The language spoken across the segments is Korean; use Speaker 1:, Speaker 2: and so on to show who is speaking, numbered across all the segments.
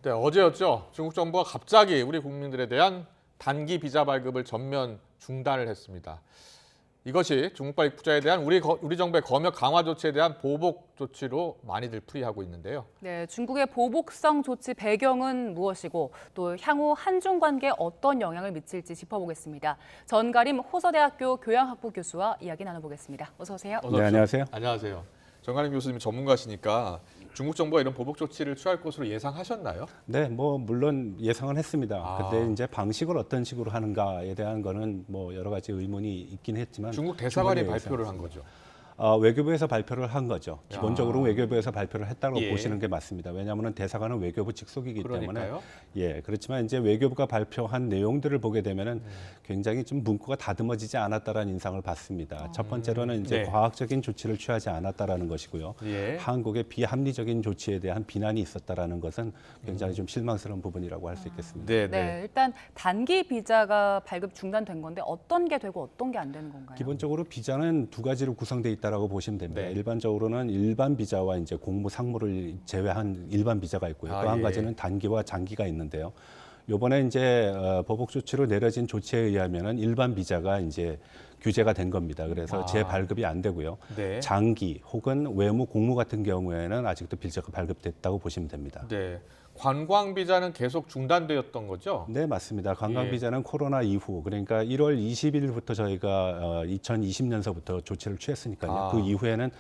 Speaker 1: 네, 어제였죠. 중국 정부가 갑자기 우리 국민들에 대한 단기 비자 발급을 전면 중단을 했습니다. 이것이 중국발 입국자에 대한 우리 정부의 검역 강화 조치에 대한 보복 조치로 많이들 풀이하고 있는데요.
Speaker 2: 네, 중국의 보복성 조치 배경은 무엇이고 또 향후 한중 관계에 어떤 영향을 미칠지 짚어보겠습니다. 전가림 호서대학교 교양학부 교수와 이야기 나눠보겠습니다. 어서 오세요.
Speaker 3: 네, 안녕하세요.
Speaker 1: 안녕하세요. 전가림 교수님 전문가시니까 중국 정부가 이런 보복 조치를 취할 것으로 예상하셨나요?
Speaker 3: 네, 물론 예상은 했습니다. 근데 이제 방식을 어떤 식으로 하는가에 대한 거는 여러 가지 의문이 있긴 했지만
Speaker 1: 중국 대사관이 발표를 한 거죠.
Speaker 3: 외교부에서 발표를 한 거죠. 기본적으로 외교부에서 발표를 했다고
Speaker 1: 예.
Speaker 3: 보시는 게 맞습니다. 왜냐하면 대사관은 외교부 직속이기
Speaker 1: 그러니까요.
Speaker 3: 때문에 그렇지만 이제 외교부가 발표한 내용들을 보게 되면은 굉장히 좀 문구가 다듬어지지 않았다라는 인상을 받습니다. 첫 번째로는 이제
Speaker 1: 네.
Speaker 3: 과학적인 조치를 취하지 않았다라는 것이고요.
Speaker 1: 예.
Speaker 3: 한국의 비합리적인 조치에 대한 비난이 있었다라는 것은 굉장히 좀 실망스러운 부분이라고 할 수 있겠습니다.
Speaker 1: 네,
Speaker 2: 네, 일단 단기 비자가 발급 중단된 건데 어떤 게 되고 어떤 게 안 되는 건가요?
Speaker 3: 기본적으로 비자는 두 가지로 구성돼 있다라고 보시면 됩니다.
Speaker 1: 네.
Speaker 3: 일반적으로는 일반 비자와 이제 공무 상무를 제외한 일반 비자가 있고요. 또 한
Speaker 1: 예.
Speaker 3: 가지는 단기와 장기가 있는데요. 요번에 이제 보복 조치로 내려진 조치에 의하면은 일반 비자가 이제 규제가 된 겁니다. 그래서 재발급이 안 되고요.
Speaker 1: 네.
Speaker 3: 장기 혹은 외무 공무 같은 경우에는 아직도 비자가 발급됐다고 보시면 됩니다.
Speaker 1: 네. 관광 비자는 계속 중단되었던 거죠?
Speaker 3: 네, 맞습니다. 관광 비자는 코로나 이후, 그러니까 1월 20일부터 저희가 2020년서부터 조치를 취했으니까요. 그 이후에는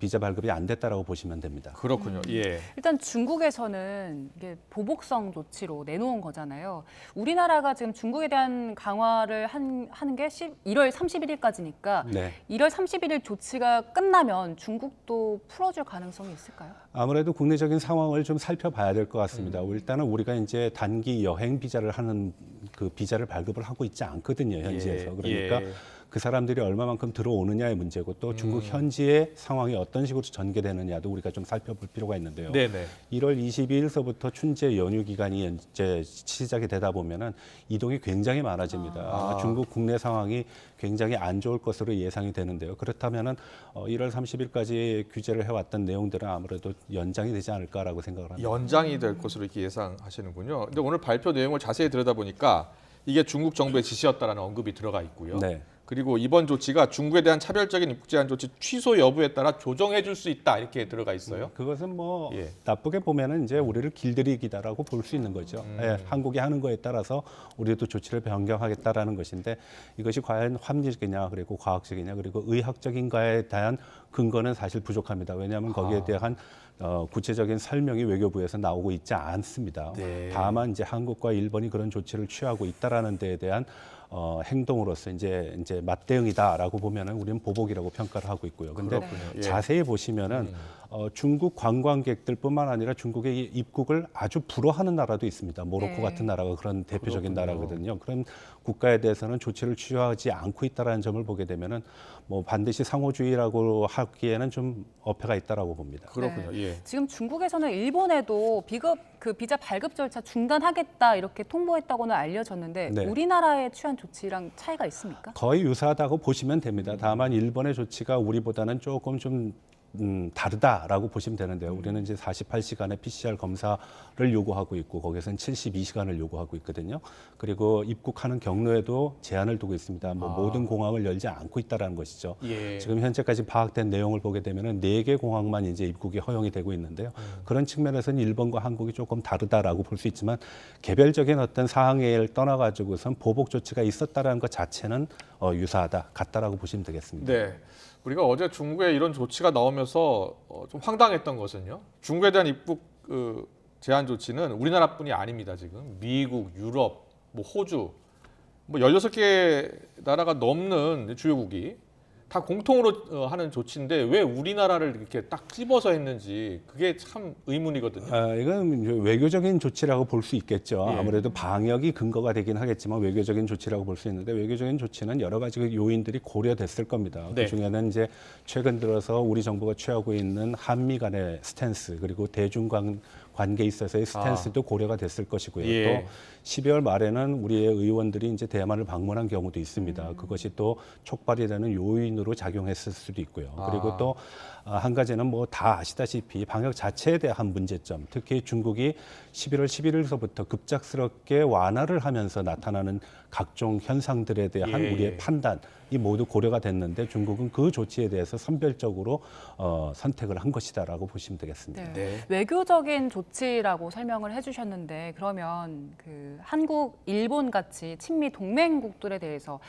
Speaker 3: 비자 발급이 안 됐다라고 보시면 됩니다.
Speaker 1: 그렇군요. 예.
Speaker 2: 일단 중국에서는 이게 보복성 조치로 내놓은 거잖아요. 우리나라가 지금 중국에 대한 강화를 하는 게 1월 31일까지니까
Speaker 3: 네.
Speaker 2: 1월 31일 조치가 끝나면 중국도 풀어줄 가능성이 있을까요?
Speaker 3: 아무래도 국내적인 상황을 좀 살펴봐야 될 것 같습니다. 일단은 우리가 이제 단기 여행 비자를 하는 그 비자를 발급을 하고 있지 않거든요, 현지에서. 그러니까 그 사람들이 얼마만큼 들어오느냐의 문제고 또 중국 현지의 상황이 어떤 식으로 전개되느냐도 우리가 좀 살펴볼 필요가 있는데요.
Speaker 1: 네네.
Speaker 3: 1월 22일서부터 춘제 연휴 기간이 이제 시작이 되다 보면은 이동이 굉장히 많아집니다. 아마 중국 국내 상황이 굉장히 안 좋을 것으로 예상이 되는데요. 그렇다면은 1월 30일까지 규제를 해왔던 내용들은 아무래도 연장이 되지 않을까라고 생각을 합니다.
Speaker 1: 연장이 될 것으로 이렇게 예상하시는군요. 근데 오늘 발표 내용을 자세히 들여다보니까 이게 중국 정부의 지시였다라는 언급이 들어가 있고요.
Speaker 3: 네.
Speaker 1: 그리고 이번 조치가 중국에 대한 차별적인 입국 제한 조치 취소 여부에 따라 조정해 줄 수 있다 이렇게 들어가 있어요.
Speaker 3: 그것은
Speaker 1: 예.
Speaker 3: 나쁘게 보면은 이제 우리를 길들이기다라고 볼 수 있는 거죠. 한국이 하는 거에 따라서 우리도 조치를 변경하겠다라는 것인데 이것이 과연 합리적이냐 그리고 과학적이냐 그리고 의학적인가에 대한 근거는 사실 부족합니다. 왜냐하면 거기에 대한 구체적인 설명이 외교부에서 나오고 있지 않습니다.
Speaker 1: 네.
Speaker 3: 다만 이제 한국과 일본이 그런 조치를 취하고 있다라는 데에 대한 행동으로서 이제 맞대응이다라고 보면은 우리는 보복이라고 평가를 하고 있고요. 근데
Speaker 1: 예.
Speaker 3: 자세히 보시면은 중국 관광객들뿐만 아니라 중국의 입국을 아주 불허하는 나라도 있습니다. 모로코
Speaker 2: 네.
Speaker 3: 같은 나라가 그런 대표적인
Speaker 1: 그렇군요.
Speaker 3: 나라거든요. 그런 국가에 대해서는 조치를 취하지 않고 있다라는 점을 보게 되면은 반드시 상호주의라고 하기에는 좀 어폐가 있다라고 봅니다.
Speaker 1: 그렇군요.
Speaker 2: 네.
Speaker 1: 예.
Speaker 2: 지금 중국에서는 일본에도 비자 발급 절차 중단하겠다 이렇게 통보했다고는 알려졌는데
Speaker 3: 네.
Speaker 2: 우리나라에 취한 조치랑 차이가 있습니까?
Speaker 3: 거의 유사하다고 보시면 됩니다. 다만 일본의 조치가 우리보다는 조금 좀 다르다라고 보시면 되는데요. 우리는 이제 48시간의 PCR 검사를 요구하고 있고 거기서는 72시간을 요구하고 있거든요. 그리고 입국하는 경로에도 제한을 두고 있습니다. 모든 공항을 열지 않고 있다라는 것이죠.
Speaker 1: 예.
Speaker 3: 지금 현재까지 파악된 내용을 보게 되면은 4개 공항만 이제 입국이 허용이 되고 있는데요. 그런 측면에서는 일본과 한국이 조금 다르다라고 볼 수 있지만 개별적인 어떤 사항을 떠나가지고선 보복 조치가 있었다라는 것 자체는 유사하다, 같다라고 보시면 되겠습니다.
Speaker 1: 네. 우리가 어제 중국의 이런 조치가 나오면서 좀 황당했던 것은요. 중국에 대한 입국 제한 조치는 우리나라뿐이 아닙니다. 지금 미국, 유럽, 호주 16개 나라가 넘는 주요국이 다 공통으로 하는 조치인데 왜 우리나라를 이렇게 딱 집어서 했는지 그게 참 의문이거든요.
Speaker 3: 이건 외교적인 조치라고 볼 수 있겠죠.
Speaker 1: 예.
Speaker 3: 아무래도 방역이 근거가 되긴 하겠지만 외교적인 조치라고 볼 수 있는데 외교적인 조치는 여러 가지 요인들이 고려됐을 겁니다.
Speaker 1: 네.
Speaker 3: 그중에는 이제 최근 들어서 우리 정부가 취하고 있는 한미 간의 스탠스 그리고 대중 관계에 있어서의 스탠스도 고려가 됐을 것이고요.
Speaker 1: 예.
Speaker 3: 또 12월 말에는 우리의 의원들이 이제 대만을 방문한 경우도 있습니다. 그것이 또 촉발이 되는 요인으로 작용했을 수도 있고요. 그리고 또 한 가지는 뭐 다 아시다시피 방역 자체에 대한 문제점, 특히 중국이 11월 11일서부터 급작스럽게 완화를 하면서 나타나는 각종 현상들에 대한
Speaker 1: 예.
Speaker 3: 우리의 판단, 이 모두 고려가 됐는데 중국은 그 조치에 대해서 선별적으로 선택을 한 것이다라고 보시면 되겠습니다.
Speaker 2: 네.
Speaker 1: 네.
Speaker 2: 외교적인 조치라고 설명을 해주셨는데 그러면 그 한국, 일본 같이 친미 동맹국들에 대해서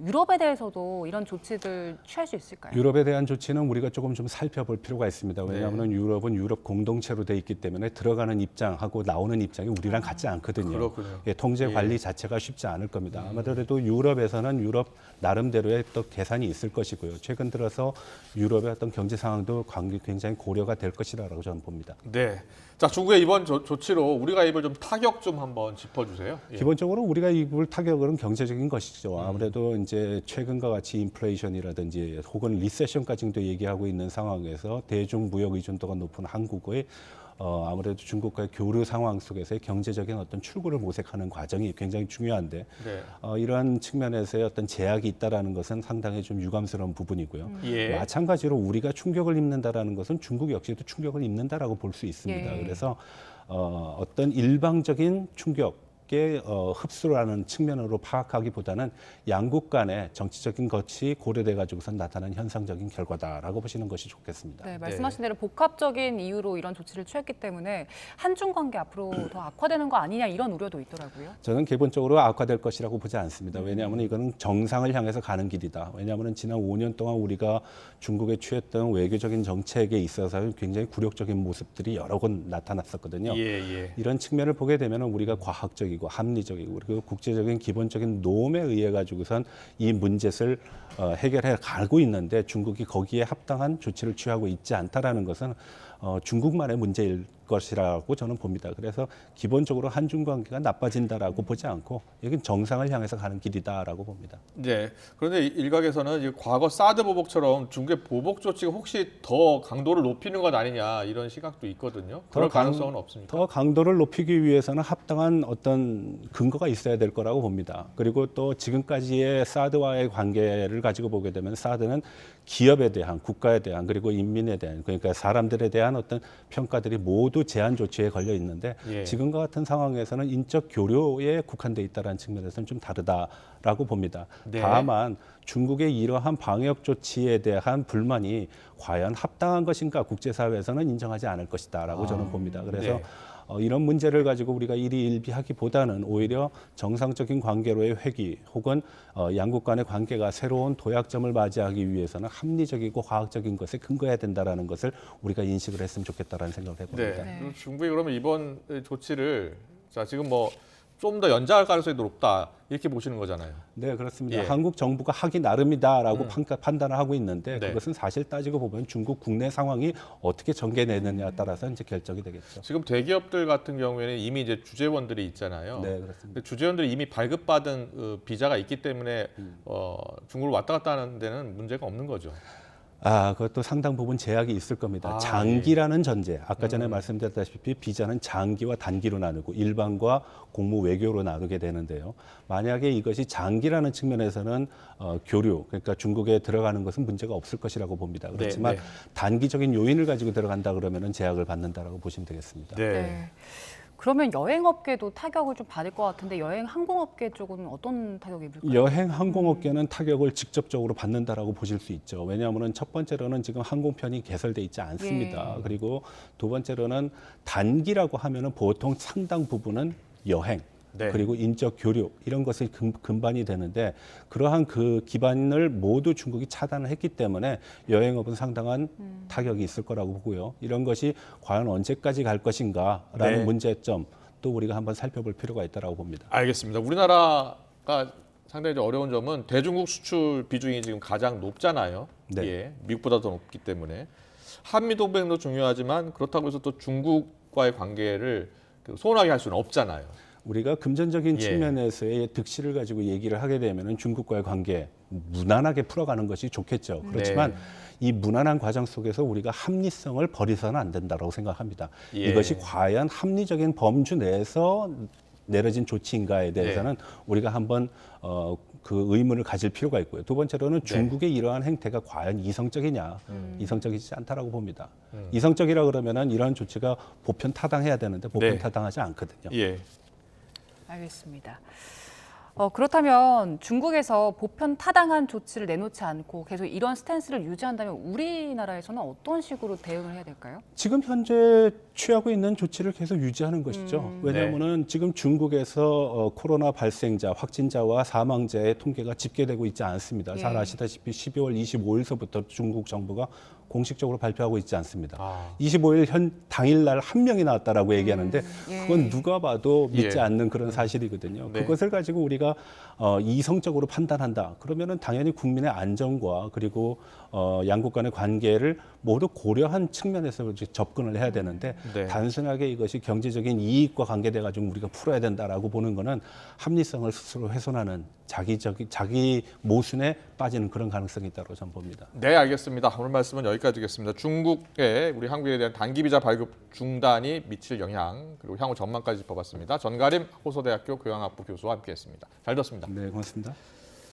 Speaker 2: 유럽에 대해서도 이런 조치들 취할 수 있을까요?
Speaker 3: 유럽에 대한 조치는 우리가 조금 좀 살펴볼 필요가 있습니다. 왜냐하면 유럽은 유럽 공동체로 돼 있기 때문에 들어가는 입장하고 나오는 입장이 우리랑 같지 않거든요.
Speaker 1: 그렇군요.
Speaker 3: 예, 통제 관리 자체가 쉽지 않을 겁니다. 아무래도 유럽에서는 유럽 나름대로의 또 계산이 있을 것이고요. 최근 들어서 유럽의 어떤 경제 상황도 굉장히 고려가 될 것이라고 저는 봅니다.
Speaker 1: 네. 자, 중국의 이번 조치로 우리가 입을 좀 타격 좀 한번 짚어주세요. 예.
Speaker 3: 기본적으로 우리가 입을 타격은 경제적인 것이죠. 아무래도 이제 최근과 같이 인플레이션이라든지 혹은 리세션까지도 얘기하고 있는 상황에서 대중 무역 의존도가 높은 한국의 아무래도 중국과의 교류 상황 속에서의 경제적인 어떤 출구를 모색하는 과정이 굉장히 중요한데
Speaker 1: 네.
Speaker 3: 이러한 측면에서의 어떤 제약이 있다라는 것은 상당히 좀 유감스러운 부분이고요.
Speaker 1: 예.
Speaker 3: 마찬가지로 우리가 충격을 입는다라는 것은 중국 역시도 충격을 입는다라고 볼 수 있습니다.
Speaker 2: 예.
Speaker 3: 그래서 어떤 일방적인 충격에 흡수라는 측면으로 파악하기보다는 양국 간의 정치적인 것이 고려돼 가지고선 나타난 현상적인 결과다라고 보시는 것이 좋겠습니다.
Speaker 2: 네, 말씀하신 대로 복합적인 이유로 이런 조치를 취했기 때문에 한중 관계 앞으로 더 악화되는 거 아니냐 이런 우려도 있더라고요.
Speaker 3: 저는 기본적으로 악화될 것이라고 보지 않습니다. 왜냐하면 이거는 정상을 향해서 가는 길이다. 왜냐하면 지난 5년 동안 우리가 중국에 취했던 외교적인 정책에 있어서 굉장히 굴욕적인 모습들이 여러 번 나타났었거든요.
Speaker 1: 예.
Speaker 3: 이런 측면을 보게 되면 우리가 과학적이고 합리적이고 그리고 국제적인 기본적인 노험에 의해 가지고선 이 문제를 해결해 가고 있는데 중국이 거기에 합당한 조치를 취하고 있지 않다라는 것은 중국만의 문제일 것이라고 저는 봅니다. 그래서 기본적으로 한중 관계가 나빠진다라고 보지 않고 여긴 정상을 향해서 가는 길이다라고 봅니다.
Speaker 1: 네. 그런데 일각에서는 이 과거 사드 보복처럼 중국의 보복 조치가 혹시 더 강도를 높이는 것 아니냐 이런 시각도 있거든요. 그럴 가능성은 없습니까?
Speaker 3: 더 강도를 높이기 위해서는 합당한 어떤 근거가 있어야 될 거라고 봅니다. 그리고 또 지금까지의 사드와의 관계를 가지고 보게 되면 사드는 기업에 대한, 국가에 대한, 그리고 인민에 대한, 그러니까 사람들에 대한 어떤 평가들이 모두 제한 조치에 걸려 있는데
Speaker 1: 예.
Speaker 3: 지금과 같은 상황에서는 인적 교류에 국한돼 있다는 측면에서는 좀 다르다라고 봅니다.
Speaker 1: 네.
Speaker 3: 다만 중국의 이러한 방역 조치에 대한 불만이 과연 합당한 것인가 국제사회에서는 인정하지 않을 것이다라고 저는 봅니다. 그래서
Speaker 1: 네.
Speaker 3: 이런 문제를 가지고 우리가 일희일비하기보다는 오히려 정상적인 관계로의 회귀 혹은 양국 간의 관계가 새로운 도약점을 맞이하기 위해서는 합리적이고 과학적인 것에 근거해야 된다라는 것을 우리가 인식을 했으면 좋겠다라는 생각을 해봅니다.
Speaker 1: 네. 그럼 중국이 그러면 이번 조치를 자 지금 뭐 좀 더 연장할 가능성이 높다 이렇게 보시는 거잖아요.
Speaker 3: 네, 그렇습니다.
Speaker 1: 예.
Speaker 3: 한국 정부가 하기 나름이다라고 판단을 하고 있는데
Speaker 1: 네.
Speaker 3: 그것은 사실 따지고 보면 중국 국내 상황이 어떻게 전개되느냐에 따라서 이제 결정이 되겠죠.
Speaker 1: 지금 대기업들 같은 경우에는 이미 이제 주재원들이 있잖아요.
Speaker 3: 네, 그렇습니다.
Speaker 1: 근데 주재원들이 이미 발급받은 비자가 있기 때문에 중국을 왔다 갔다 하는 데는 문제가 없는 거죠.
Speaker 3: 그것도 상당 부분 제약이 있을 겁니다.
Speaker 1: 아,
Speaker 3: 장기라는 전제. 아까 전에 말씀드렸다시피 비자는 장기와 단기로 나누고 일반과 공무 외교로 나누게 되는데요. 만약에 이것이 장기라는 측면에서는 교류, 그러니까 중국에 들어가는 것은 문제가 없을 것이라고 봅니다. 그렇지만
Speaker 1: 네.
Speaker 3: 단기적인 요인을 가지고 들어간다 그러면은 제약을 받는다라고 보시면 되겠습니다.
Speaker 2: 네. 그러면 여행업계도 타격을 좀 받을 것 같은데 여행 항공업계 쪽은 어떤 타격이 입을까요?
Speaker 3: 여행 항공업계는 타격을 직접적으로 받는다라고 보실 수 있죠. 왜냐하면 첫 번째로는 지금 항공편이 개설돼 있지 않습니다.
Speaker 2: 예.
Speaker 3: 그리고 두 번째로는 단기라고 하면은 보통 상당 부분은 여행.
Speaker 1: 네.
Speaker 3: 그리고 인적 교류 이런 것이 근반이 되는데 그러한 그 기반을 모두 중국이 차단을 했기 때문에 여행업은 상당한 타격이 있을 거라고 보고요. 이런 것이 과연 언제까지 갈 것인가라는
Speaker 1: 네.
Speaker 3: 문제점 또 우리가 한번 살펴볼 필요가 있다고 봅니다.
Speaker 1: 알겠습니다. 우리나라가 상당히 좀 어려운 점은 대중국 수출 비중이 지금 가장 높잖아요.
Speaker 3: 네.
Speaker 1: 예, 미국보다 더 높기 때문에 한미 동맹도 중요하지만 그렇다고 해서 또 중국과의 관계를 소원하게 할 수는 없잖아요.
Speaker 3: 우리가 금전적인
Speaker 1: 예.
Speaker 3: 측면에서의 득실을 가지고 얘기를 하게 되면은 중국과의 관계 무난하게 풀어가는 것이 좋겠죠. 그렇지만
Speaker 1: 네.
Speaker 3: 이 무난한 과정 속에서 우리가 합리성을 버리서는 안 된다고 생각합니다.
Speaker 1: 예.
Speaker 3: 이것이 과연 합리적인 범주 내에서 내려진 조치인가에 대해서는 우리가 한번 그 의문을 가질 필요가 있고요. 두 번째로는 중국의 이러한 행태가 과연 이성적이냐, 이성적이지 않다라고 봅니다. 이성적이라 그러면은 이러한 조치가 보편 타당해야 되는데 보편
Speaker 1: 네.
Speaker 3: 타당하지 않거든요.
Speaker 1: 예.
Speaker 2: 알겠습니다. 그렇다면 중국에서 보편 타당한 조치를 내놓지 않고 계속 이런 스탠스를 유지한다면 우리나라에서는 어떤 식으로 대응을 해야 될까요?
Speaker 3: 지금 현재 취하고 있는 조치를 계속 유지하는 것이죠.
Speaker 1: 네.
Speaker 3: 왜냐하면은 지금 중국에서 코로나 발생자, 확진자와 사망자의 통계가 집계되고 있지 않습니다. 잘
Speaker 2: 예.
Speaker 3: 아시다시피 12월 25일서부터 중국 정부가 공식적으로 발표하고 있지 않습니다.
Speaker 1: 아.
Speaker 3: 25일 당일날 한 명이 나왔다라고 얘기하는데
Speaker 2: 예.
Speaker 3: 그건 누가 봐도 믿지
Speaker 1: 예.
Speaker 3: 않는 그런 사실이거든요.
Speaker 1: 네.
Speaker 3: 그것을 가지고 우리가 이성적으로 판단한다. 그러면은 당연히 국민의 안전과 그리고 양국 간의 관계를 모두 고려한 측면에서 이제 접근을 해야 되는데
Speaker 1: 네.
Speaker 3: 단순하게 이것이 경제적인 이익과 관계돼 가지고 우리가 풀어야 된다라고 보는 거는 합리성을 스스로 훼손하는 자기 모순에 빠지는 그런 가능성이 있다고 저는 봅니다.
Speaker 1: 네, 알겠습니다. 오늘 말씀은 여기까지 듣겠습니다. 중국의 우리 한국에 대한 단기 비자 발급 중단이 미칠 영향 그리고 향후 전망까지 짚어봤습니다. 전가림 호서대학교 교양학부 교수와 함께했습니다. 잘 들었습니다.
Speaker 3: 네, 고맙습니다.